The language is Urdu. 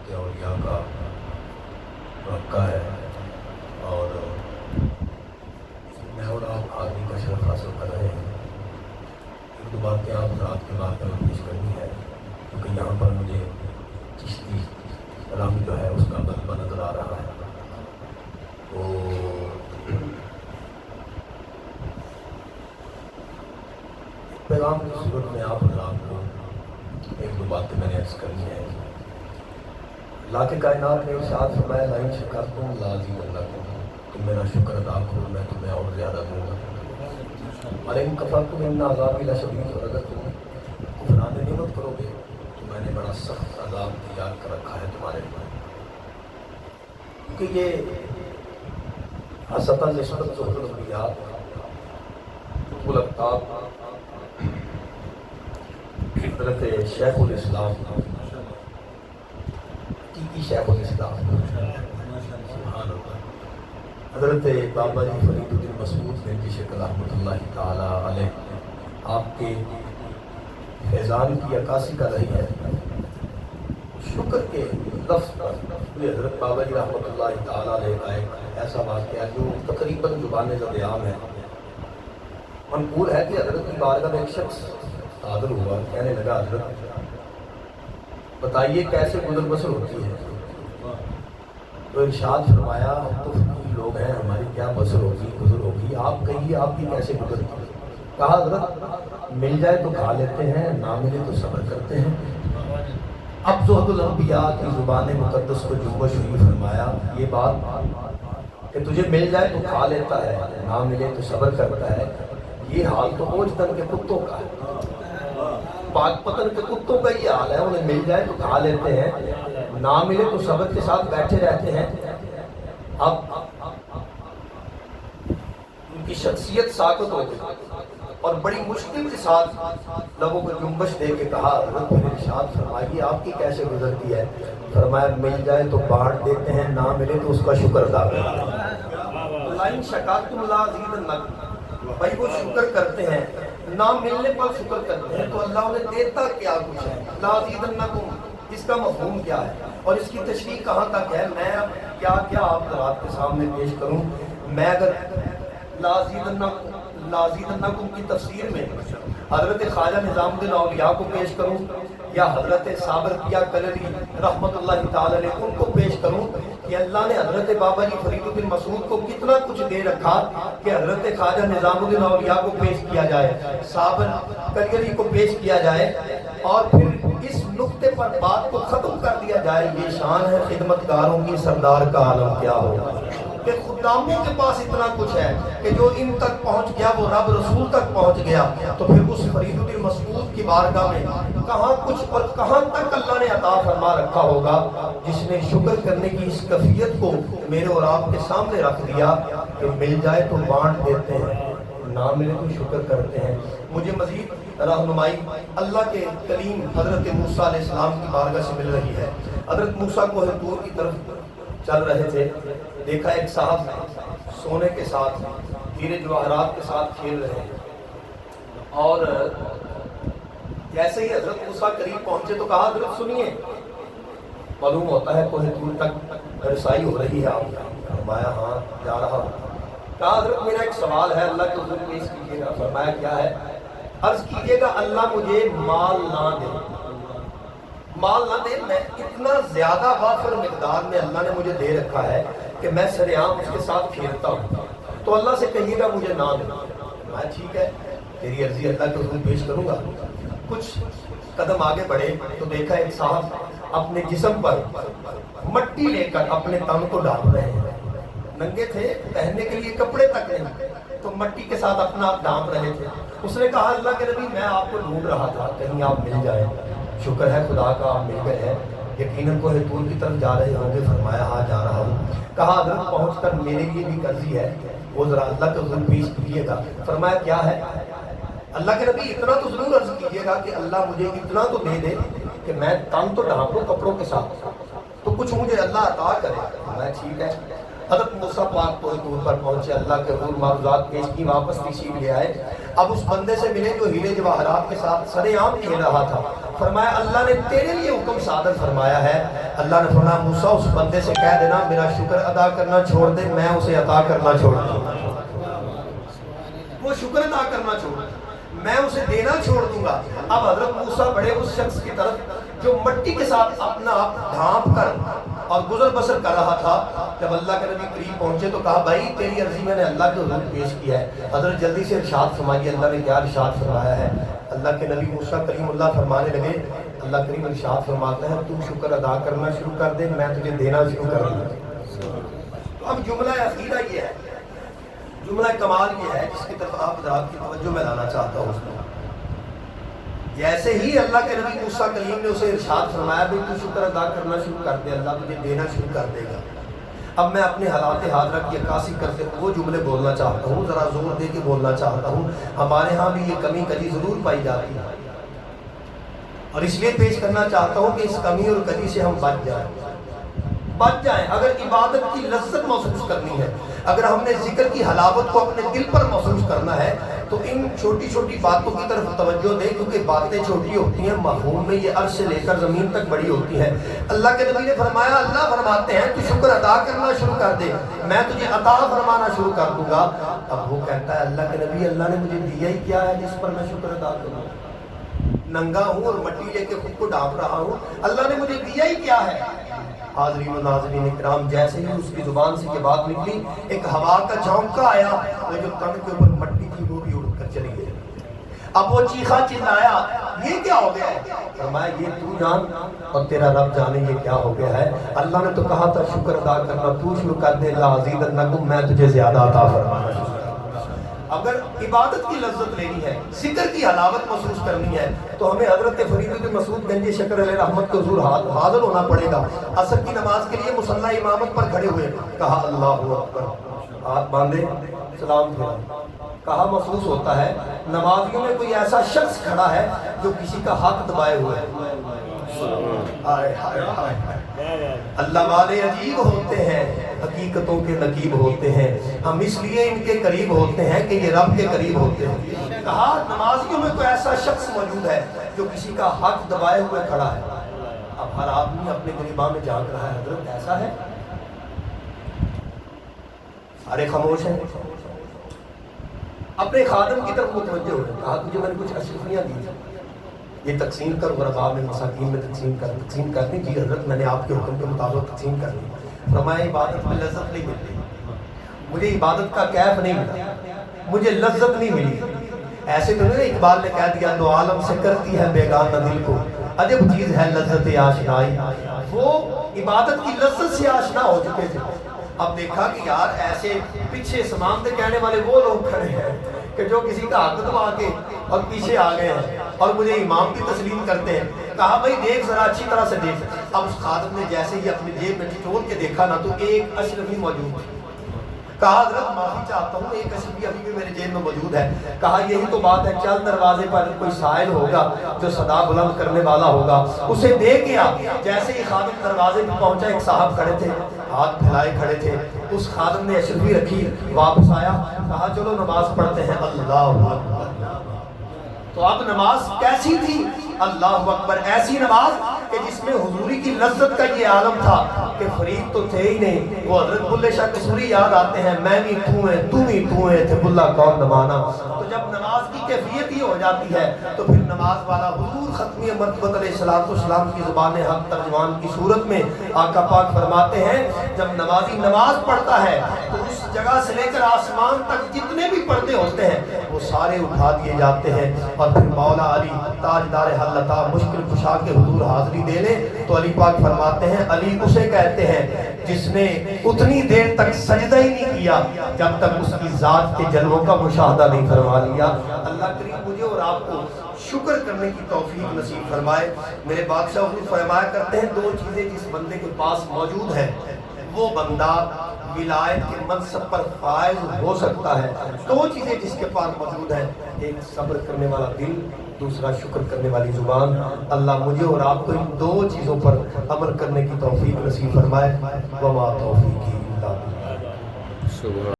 کے اولیاء کا رکھا ہے، اور میں اور آپ آدمی کا شرف حاصل کر رہے ہیں۔ ایک دو باتیں آپ رات کے بعد میں پیش کرنی ہے، کیونکہ یہاں پر مجھے چشتی رنگ جو ہے اس کا غلبہ نظر آ رہا ہے۔ تو پیغام کی صورت میں آپ حضرات کو ایک دو باتیں میں نے عرض کرنی ہے۔ اللہ کے کائنات نے ارشاد فرمایا لئن شکرتم لازیدنکم، تم میرا شکر ادا کرو میں تمہیں اور زیادہ دوں گا، ولئن کفرتم ان عذابی لشدید، اور اگر تم کفران نعمت کرو گے تو میں نے بڑا سخت عذاب تیار کر رکھا ہے تمہارے لیے۔ کیونکہ یہ حسطا نسبت ظہر الانبیاء الاقطاب حضرت شیخ الاسلام کی شیخ الاسلام سبحان اللہ حضرت بابا جی فرید الدین مسعود بن شکل رحمۃ اللہ تعالی علیہ آپ کے فیضان کی عکاسی کر رہی ہے۔ شکر کے لفظ پر حضرت بابا جی رحمۃ اللہ تعالی علیہ کا ایک ایسا واقعہ جو تقریباً زبان زد عام ہے۔ منقول ہے کہ حضرت کی بارگاہ میں ایک شخص حاضر ہوا، کہنے لگا حضرت بتائیے کیسے گزر بسر ہوتی ہے؟ تو ارشاد فرمایا ہم تو فقیر لوگ ہیں، ہماری کیا بسر ہوگی گزر ہوگی، آپ کہیے آپ کی کیسے گزرتی ہے؟ کہا حضرت مل جائے تو کھا لیتے ہیں، نہ ملے تو صبر کرتے ہیں۔ اب زہد الانبیاء کی زبان مقدس کو جنبش ہوئی، فرمایا یہ بات کہ تجھے مل جائے تو کھا لیتا ہے، نہ ملے تو صبر کرتا ہے، یہ حال تو اوج تن کے کتوں کا ہے، پاک پتن کے کتوں کا یہ حال ہے، انہیں مل جائے تو کھا لیتے ہیں، نہ ملے تو صبر کے ساتھ بیٹھے رہتے ہیں۔ اب ان کی شخصیت ساکت ہو گئی اور بڑی مشکل کے ساتھ لوگوں کو جنبش دے کے کہا حضرت پھر ارشاد فرمائیے آپ کی کیسے گزرتی ہے؟ فرمایا مل جائے تو بانٹ دیتے ہیں، نہ ملے تو اس کا شکر ادا کرتے ہیں۔ لئن شکرتم لازیدنکم، بھائی وہ شکر کرتے ہیں، نہ ملنے پر شکر کرتے ہیں، تو اللہ انہیں دیتا کیا کچھ ہے؟ لازیدنکم اس کا مفہوم کیا ہے اور اس کی تشریح کہاں تک ہے؟ میں کیا کیا آپ حضرات کے سامنے پیش کروں؟ میں اگر لازیدنکم کی تفسیر میں حضرت خواجہ نظام الدین اولیاء کو پیش کروں یا حضرت صابر کیا کلری رحمت اللہ تعالی علیہ ان کو پیش کروں کہ اللہ نے حضرت بابا جی فرید الدین مسعود کو کتنا کچھ دے رکھا کہ حضرت خواجہ نظام الدین اولیاء کو پیش کیا جائے، صابر کلری کو پیش کیا جائے، اور پھر اس نقطے پر بات کو ختم کر دیا جائے۔ یہ شان ہے خدمتگاروں کی، سردار کا عالم کیا ہو کہ خداموں کے پاس اتنا کچھ ہے کہ جو ان تک پہنچ گیا وہ رب رسول تک پہنچ گیا، تو پھر اس فرید الدین مسعود کی بارگاہ میں کہاں کچھ اور کہاں تک اللہ نے عطا فرما رکھا ہوگا، جس نے شکر کرنے کی اس کیفیت کو میرے اور آپ کے سامنے رکھ دیا کہ مل جائے تو بانٹ دیتے ہیں، نہ ملے تو شکر کرتے ہیں۔ مجھے مزید رہنمائی اللہ کے کلیم حضرت موسیٰ علیہ السلام کی بارگاہ سے مل رہی ہے۔ حضرت موسیٰ کوہ طور کی طرف چل رہے تھے، دیکھا ایک صاحب سونے کے ساتھ ہیرے جواہرات کے ساتھ کھیل رہے ہیں، اور جیسے ہی حضرت موسیٰ قریب پہنچے تو کہا حضرت سنیے، معلوم ہوتا ہے کوہ طور تک رسائی ہو رہی ہے آپ کا؟ فرمایا ہاں جا رہا ہوں۔ کہا حضرت میرا ایک سوال ہے اللہ کے حضور پیش کیجیے گا۔ فرمایا کیا ہے؟ عرض کیجیے گا اللہ مجھے مال نہ دے، مال نہ دے، میں اتنا زیادہ وافر مقدار میں اللہ نے مجھے دے رکھا ہے کہ میں سر عام اس کے ساتھ کھیلتا ہوں، تو اللہ سے کہیے گا مجھے نہ دے۔ میں ٹھیک ہے تیری عرضی اللہ کے حضور پیش کروں گا۔ کچھ قدم آگے بڑھے تو دیکھا ایک صاحب اپنے جسم پر مٹی لے کر اپنے تن کو ڈال رہے ہیں، ننگے تھے پہننے کے لیے کپڑے تک نہیں، تو مٹی کے ساتھ اپنا ڈانپ رہے تھے۔ اس نے کہا اللہ کے نبی میں آپ کو ڈھونڈ رہا تھا، کہیں آپ مل جائیں، شکر ہے خدا کا آپ مل گئے ہیں، یقیناً کوہ طور کی طرف جا رہے ہوں گے؟ فرمایا ہاں جا رہا ہوں۔ کہا حضرت پہنچ کر میرے لیے بھی عرضی ہے، وہ ذرا اللہ کے حضور پیش کیجیے گا۔ فرمایا کیا ہے؟ اللہ کے نبی اتنا تو ضرور عرض کیجیے گا کہ اللہ مجھے اتنا تو دے دے کہ میں تن تو ڈھانپوں کپڑوں کے ساتھ، تو کچھ مجھے اللہ عطا کرے۔ میں ٹھیک ہے۔ حضرت موسیٰ پاک کوہ طور پر پہنچے، اللہ کے حضور معروضات پیش کی، واپس تشریف لے آئے۔ اب اس بندے سے ملے جو ہیرے جواہرات کے ساتھ سر عام کھیل رہا تھا۔ فرمایا اللہ نے تیرے لیے حکم صادر فرمایا ہے. اللہ نے فرمایا موسیٰ اس بندے سے کہہ دینا میرا شکر ادا کرنا چھوڑ دے, میں اسے عطا کرنا چھوڑ دوں. وہ شکر ادا کرنا چھوڑ دے, میں اسے دینا چھوڑ دوں گا. اب حضرت موسیٰ بڑے اس شخص کی طرف جو مٹی کے ساتھ اپنا آپ ڈھانپ کر اور گزر بسر کر رہا تھا, جب اللہ کے نبی قریب پہنچے تو کہا بھائی تیری عرضی میں نے اللہ کے حضور پیش کیا ہے. حضرت جلدی سے ارشاد فرمائیے اللہ نے کیا ارشاد فرمایا ہے. اللہ کے نبی موسیٰ کلیم اللہ فرمانے لگے, اللہ کریم ارشاد فرماتا ہے تو شکر ادا کرنا شروع کر دے, میں تجھے دینا شروع کر دوں. تو اب جملہ اخیرہ یہ ہے, جملہ کمال یہ ہے جس کی طرف آپ حضرات کی توجہ میں لانا چاہتا ہوں. اس میں جیسے ہی اللہ کے نبی موسیٰ کلیم نے اسے ارشاد فرمایا بھی تو شکر ادا کرنا شروع کر دے, اللہ تجھے دینا شروع کر دے گا. اب میں اپنے حالات حاضرہ کی عکاسی کرتے ہوئے وہ جملے بولنا چاہتا ہوں, ذرا زور دے کے بولنا چاہتا ہوں. ہمارے ہاں بھی یہ کمی کجی ضرور پائی جاتی ہے اور اس لیے پیش کرنا چاہتا ہوں کہ اس کمی اور کجی سے ہم بچ جائیں. اگر عبادت کی لذت محسوس کرنی ہے, اگر ہم نے ذکر کی حلاوت کو اپنے دل پر محسوس کرنا ہے تو ان چھوٹی چھوٹی باتوں کی طرف توجہ دیں, کیونکہ باتیں چھوٹی ہوتی ہیں, مفہوم میں یہ عرش سے لے کر زمین تک بڑی ہوتی ہیں. اللہ کے نبی نے فرمایا, اللہ فرماتے ہیں تو شکر ادا کرنا شروع کر دے, میں تجھے عطا فرمانا شروع کر دوں گا. اب وہ کہتا ہے اللہ کے نبی اللہ نے مجھے دیا ہی کیا ہے جس پر میں شکر ادا کروں. ننگا ہوں اور مٹی لے کے خود کو ڈھانپ رہا ہوں, اللہ نے مجھے دیا ہی کیا ہے. حاضرین و ناظرین اکرام, جیسے ہی اس کی زبان سے یہ بات نکلی ایک ہوا کا جھونکا آیا, وہ جو تن کے اوپر مٹی تھی وہ بھی اڑ کر چلی گئی. اب وہ چیخا چلایا یہ کیا ہو گیا ہے. فرمایا یہ تو جان اور تیرا رب جانے یہ کیا ہو گیا ہے. اللہ نے تو کہا تھا شکر ادا کرنا, تو شروع کر دے لَأَزِيدَنَّكُمْ, میں تجھے زیادہ عطا فرمانا شروع. اگر عبادت کی لذت لینی ہے, ذکر کی حلاوت محسوس کرنی ہے تو ہمیں حضرت فرید بن مسعود گنج شکر علیہ رحمت کے حضور حاضر ہونا پڑے گا. عصر کی نماز کے لیے مصلی امامت پر کھڑے ہوئے, کہا اللہ اکبر, ہاتھ باندھے سلام پھیرا. کہا محسوس ہوتا ہے نمازیوں میں کوئی ایسا شخص کھڑا ہے جو کسی کا حق دبائے ہوئے ہے. اللہ والے عجیب ہوتے ہیں, حقیقتوں کے نقیب ہوتے ہیں, ہم اس لیے ان کے قریب ہوتے ہیں کہ یہ رب کے قریب ہوتے ہیں. کہا نمازیوں میں کوئی ایسا شخص موجود ہے جو کسی کا حق دبائے ہوئے کھڑا ہے. اب ہر آدمی اپنے گریباں میں جھانک رہا ہے, حضرت ایسا ہے؟ سارے خاموش ہیں. اپنے خادم کی طرف متوجہ ہوئے, کہا تجھے میں نے کچھ اشرفیاں دی تھی, یہ تقسیم کر, غرباء میں مساکین میں تقسیم کرنی. جی حضرت میں نے آپ کے حکم کے مطابق تقسیم کرنی. فرمایا عبادت میں لذت نہیں ملتی, مجھے عبادت کا کیف نہیں ملا, مجھے لذت نہیں ملی. ایسے تو نہیں اقبال نے کہہ دیا دو عالم سے کرتی ہے بیگانہ دل کو, عجب چیز ہے لذت آشنائی. وہ عبادت کی لذت سے آشنا ہو چکے تھے. اب دیکھا کہ یار ایسے پیچھے سمام دے کہنے والے وہ لوگ کھڑے ہیں کہ جو کسی کا حق دبا کے اور پیچھے آ گئے ہیں اور مجھے امام کی تسلیم کرتے ہیں. کہا بھائی دیکھ ذرا اچھی طرح سے دیکھ. اب اس خادم نے جیسے ہی اپنی جیب میں ٹٹول کے دیکھا نا تو ایک اشرفی موجود تھی. کہا حضرت معافی چاہتا ہوں, ایک اشرفی ابھی بھی میرے جیب میں موجود ہے. کہا یہی تو بات ہے, چل دروازے پر کوئی سائل ہوگا جو صدا بلند کرنے والا ہوگا, اسے دے گیا. جیسے ہی خادم دروازے پہ پہنچا, ایک صاحب کھڑے تھے, ہاتھ پھیلائے کھڑے تھے. اس خادم نے اشرفی رکھی, واپس آیا, کہا چلو نماز پڑھتے ہیں. اللہ اکبر. تو اب نماز کیسی تھی؟ اللہ اکبر, ایسی نماز کہ جس میں حضوری کی لذت کا یہ عالم تھا کہ فرید تو تھے ہی نہیں, وہ حضرت بلے شاہ قصوری یاد آتے ہیں, میں بھی تو ہیں تو بھی تو ہیں, تھے بلہ کون نمانا. تو جب نماز کی کیفیت ہی ہو جاتی ہے تو پھر نماز والا حضور ختمی مرتبت علیہ السلام کی زبان حق ترجمان کی صورت میں آقا پاک فرماتے ہیں جب نمازی نماز پڑھتا ہے تو اس جگہ سے لے کر آسمان تک جتنے بھی پردے ہوتے ہیں وہ سارے اٹھا دیے جاتے ہیں, اور پھر مولا علی تاجدار حلتا مشکل کشا کے حضور حاضری دے لیں تو علی پاک فرماتے ہیں علی اسے کہتے ہیں جس نے اتنی دیر تک سجدہ ہی نہیں کیا جب تک اس کی ذات کے جلووں کا مشاہدہ نہیں فرما لیا. اللہ کریم مجھے اور آپ کو شکر کرنے کی توفیق نصیب فرمائے. میرے بادشاہ حضور فرمایا کرتے ہیں دو چیزیں جس بندے کے پاس موجود ہیں وہ بندہ ولایت کے منصب پر فائز ہو سکتا ہے. دو چیزیں جس کے پاس موجود ہیں, ایک صبر کرنے والا دل, دوسرا شکر کرنے والی زبان. اللہ مجھے اور آپ کو ان دو چیزوں پر عمل کرنے کی توفیق نصیب فرمائے. وما توفیقی الا باللہ.